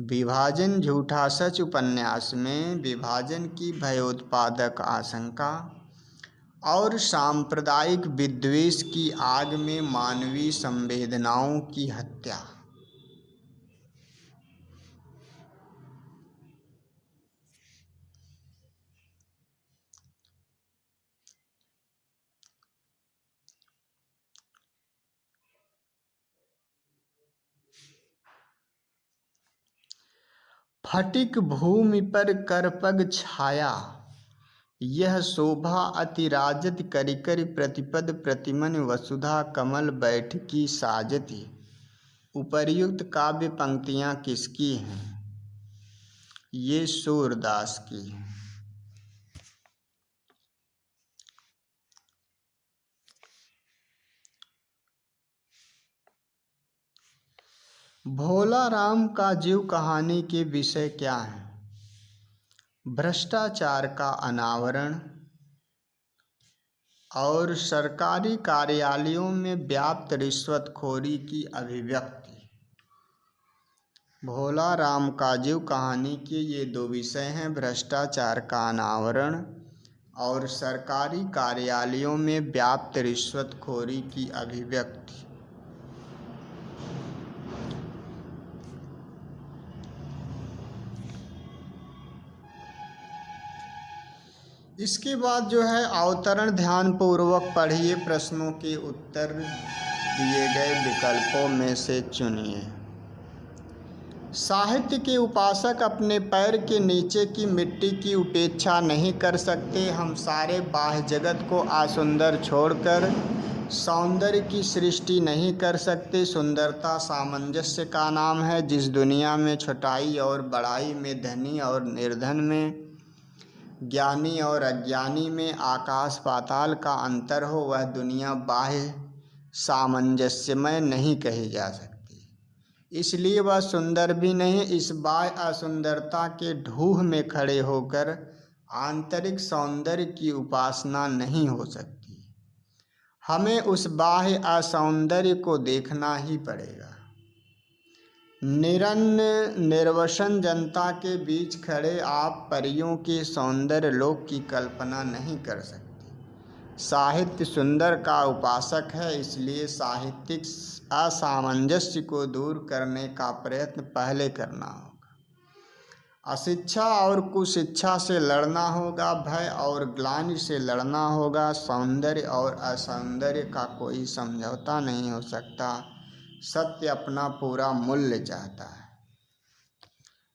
विभाजन झूठा सच उपन्यास में विभाजन की भयोत्पादक आशंका और सांप्रदायिक विद्वेष की आग में मानवीय संवेदनाओं की हत्या। फटिक भूमि पर करपग छाया, यह शोभा अति राजति करिकर प्रतिपद प्रतिमन वसुधा कमल बैठकी साजति। उपर्युक्त काव्य पंक्तियाँ किसकी हैं? ये सूरदास की हैं। भोला राम का जीव कहानी के विषय क्या है? भ्रष्टाचार का अनावरण और सरकारी कार्यालयों में व्याप्त रिश्वतखोरी की अभिव्यक्ति। भोला राम का जीव कहानी के ये 2 विषय हैं, भ्रष्टाचार का अनावरण और सरकारी कार्यालयों में व्याप्त रिश्वतखोरी की अभिव्यक्ति। इसके बाद जो है अवतरण ध्यानपूर्वक पढ़िए, प्रश्नों के उत्तर दिए गए विकल्पों में से चुनिए। साहित्य के उपासक अपने पैर के नीचे की मिट्टी की उपेक्षा नहीं कर सकते। हम सारे बाह्य जगत को असुंदर छोड़कर सौंदर्य की सृष्टि नहीं कर सकते। सुंदरता सामंजस्य का नाम है। जिस दुनिया में छोटाई और बड़ाई में, धनी और निर्धन में, ज्ञानी और अज्ञानी में आकाश पाताल का अंतर हो, वह दुनिया बाह्य सामंजस्यमय नहीं कही जा सकती। इसलिए वह सुंदर भी नहीं। इस बाह्य असुंदरता के ढूंढ में खड़े होकर आंतरिक सौंदर्य की उपासना नहीं हो सकती। हमें उस बाह्य असौंदर्य को देखना ही पड़ेगा। निरन्न निर्वसन जनता के बीच खड़े आप परियों के सौंदर्य लोक की कल्पना नहीं कर सकते। साहित्य सुंदर का उपासक है, इसलिए साहित्यिक असामंजस्य को दूर करने का प्रयत्न पहले करना होगा। अशिक्षा और कुशिक्षा से लड़ना होगा, भय और ग्लानि से लड़ना होगा। सौंदर्य और असौंदर्य का कोई समझौता नहीं हो सकता। सत्य अपना पूरा मूल्य चाहता है।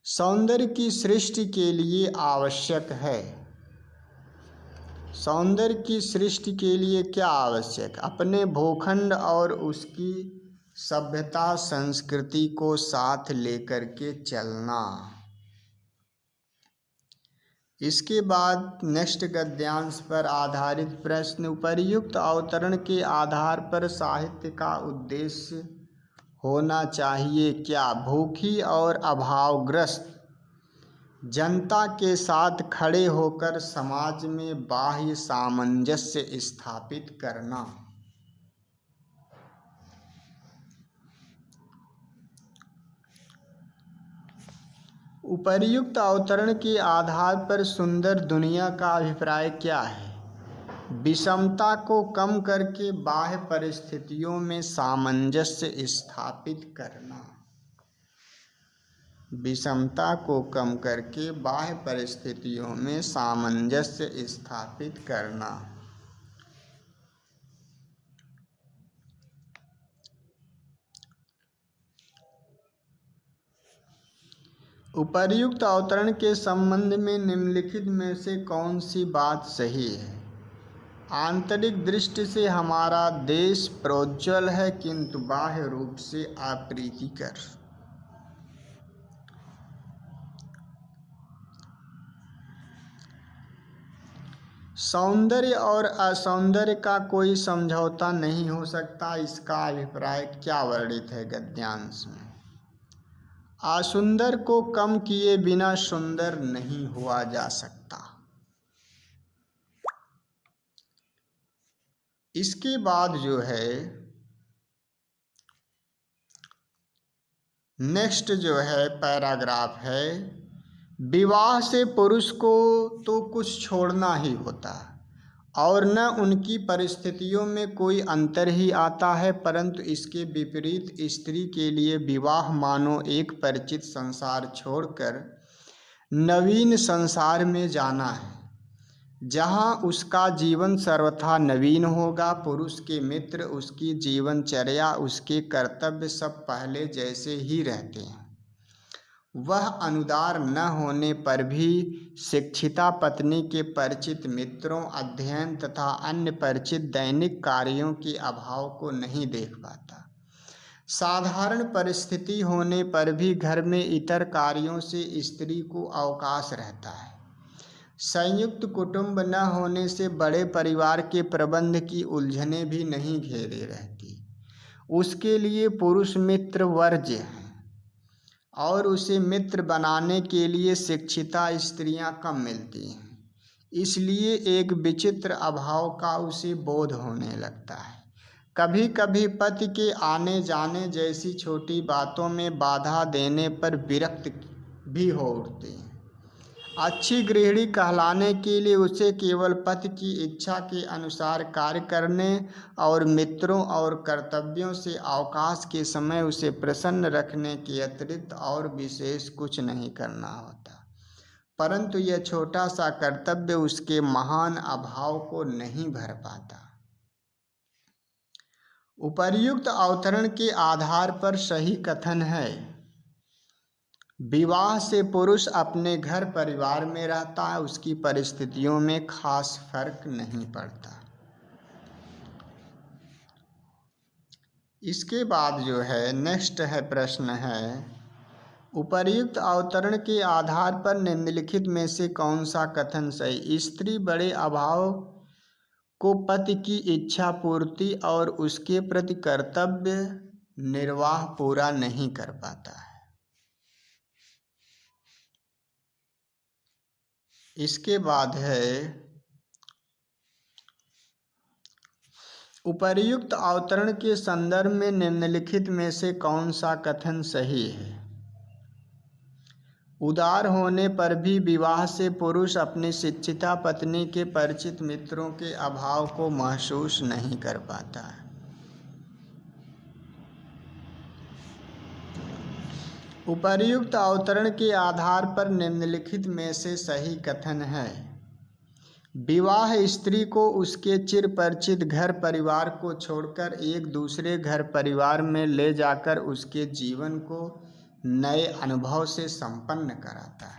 सौंदर्य की सृष्टि के लिए आवश्यक है। सौंदर्य की सृष्टि के लिए क्या आवश्यक? अपने भूखंड और उसकी सभ्यता संस्कृति को साथ लेकर के चलना। इसके बाद नेक्स्ट गद्यांश पर आधारित प्रश्न। उपर्युक्त अवतरण के आधार पर साहित्य का उद्देश्य होना चाहिए क्या? भूखी और अभावग्रस्त जनता के साथ खड़े होकर समाज में बाह्य सामंजस्य स्थापित करना। उपर्युक्त अवतरण के आधार पर सुंदर दुनिया का अभिप्राय क्या है? विषमता को कम करके बाह्य परिस्थितियों में सामंजस्य स्थापित करना। विषमता को कम करके बाह्य परिस्थितियों में सामंजस्य स्थापित करना। उपर्युक्त अवतरण के संबंध में निम्नलिखित में से कौन सी बात सही है? आंतरिक दृष्टि से हमारा देश प्रोज्वल है, किंतु बाह्य रूप से अप्रीतिकर। सौंदर्य और असौंदर्य का कोई समझौता नहीं हो सकता। इसका अभिप्राय क्या वर्णित है गद्यांश में? असुंदर को कम किए बिना सुंदर नहीं हुआ जा सकता। इसके बाद जो है नेक्स्ट जो है पैराग्राफ है, विवाह से पुरुष को तो कुछ छोड़ना ही होता और न उनकी परिस्थितियों में कोई अंतर ही आता है, परंतु इसके विपरीत स्त्री के लिए विवाह मानो एक परिचित संसार छोड़कर नवीन संसार में जाना है, जहाँ उसका जीवन सर्वथा नवीन होगा। पुरुष के मित्र, उसकी जीवनचर्या, उसके कर्तव्य सब पहले जैसे ही रहते हैं। वह अनुदार न होने पर भी शिक्षिता पत्नी के परिचित मित्रों, अध्ययन तथा अन्य परिचित दैनिक कार्यों के अभाव को नहीं देख पाता। साधारण परिस्थिति होने पर भी घर में इतर कार्यों से स्त्री को अवकाश रहता है। संयुक्त कुटुंब न होने से बड़े परिवार के प्रबंध की उलझनें भी नहीं घेरे रहती। उसके लिए पुरुष मित्र वर्ज्य हैं और उसे मित्र बनाने के लिए शिक्षिता स्त्रियां कम मिलती हैं। इसलिए एक विचित्र अभाव का उसे बोध होने लगता है। कभी कभी पति के आने जाने जैसी छोटी बातों में बाधा देने पर विरक्त भी हो उठती हैं। अच्छी गृहिणी कहलाने के लिए उसे केवल पति की इच्छा के अनुसार कार्य करने और मित्रों और कर्तव्यों से अवकाश के समय उसे प्रसन्न रखने के अतिरिक्त और विशेष कुछ नहीं करना होता, परंतु यह छोटा सा कर्तव्य उसके महान अभाव को नहीं भर पाता। उपर्युक्त अवतरण के आधार पर सही कथन है, विवाह से पुरुष अपने घर परिवार में रहता है, उसकी परिस्थितियों में खास फर्क नहीं पड़ता। इसके बाद जो है नेक्स्ट है प्रश्न है, उपर्युक्त अवतरण के आधार पर निम्नलिखित में से कौन सा कथन सही? स्त्री बड़े अभाव को पति की इच्छा पूर्ति और उसके प्रति कर्तव्य निर्वाह पूरा नहीं कर पाता है। इसके बाद है उपर्युक्त अवतरण के संदर्भ में निम्नलिखित में से कौन सा कथन सही है? उदार होने पर भी विवाह से पुरुष अपनी शिक्षिता पत्नी के परिचित मित्रों के अभाव को महसूस नहीं कर पाता है। उपर्युक्त अवतरण के आधार पर निम्नलिखित में से सही कथन है, विवाह स्त्री को उसके चिर परिचित घर परिवार को छोड़कर एक दूसरे घर परिवार में ले जाकर उसके जीवन को नए अनुभव से संपन्न कराता है।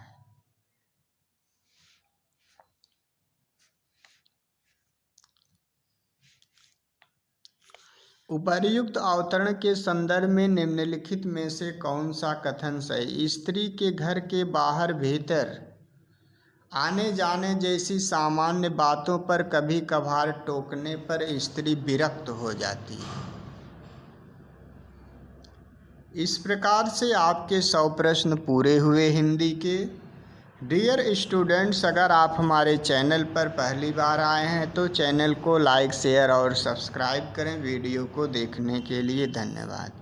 उपर्युक्त अवतरण के संदर्भ में निम्नलिखित में से कौन सा कथन सही? स्त्री के घर के बाहर भीतर आने जाने जैसी सामान्य बातों पर कभी कभार टोकने पर स्त्री विरक्त हो जाती है। इस प्रकार से आपके 100 प्रश्न पूरे हुए हिंदी के। डियर स्टूडेंट्स, अगर आप हमारे चैनल पर पहली बार आए हैं तो चैनल को लाइक, शेयर और सब्सक्राइब करें। वीडियो को देखने के लिए धन्यवाद।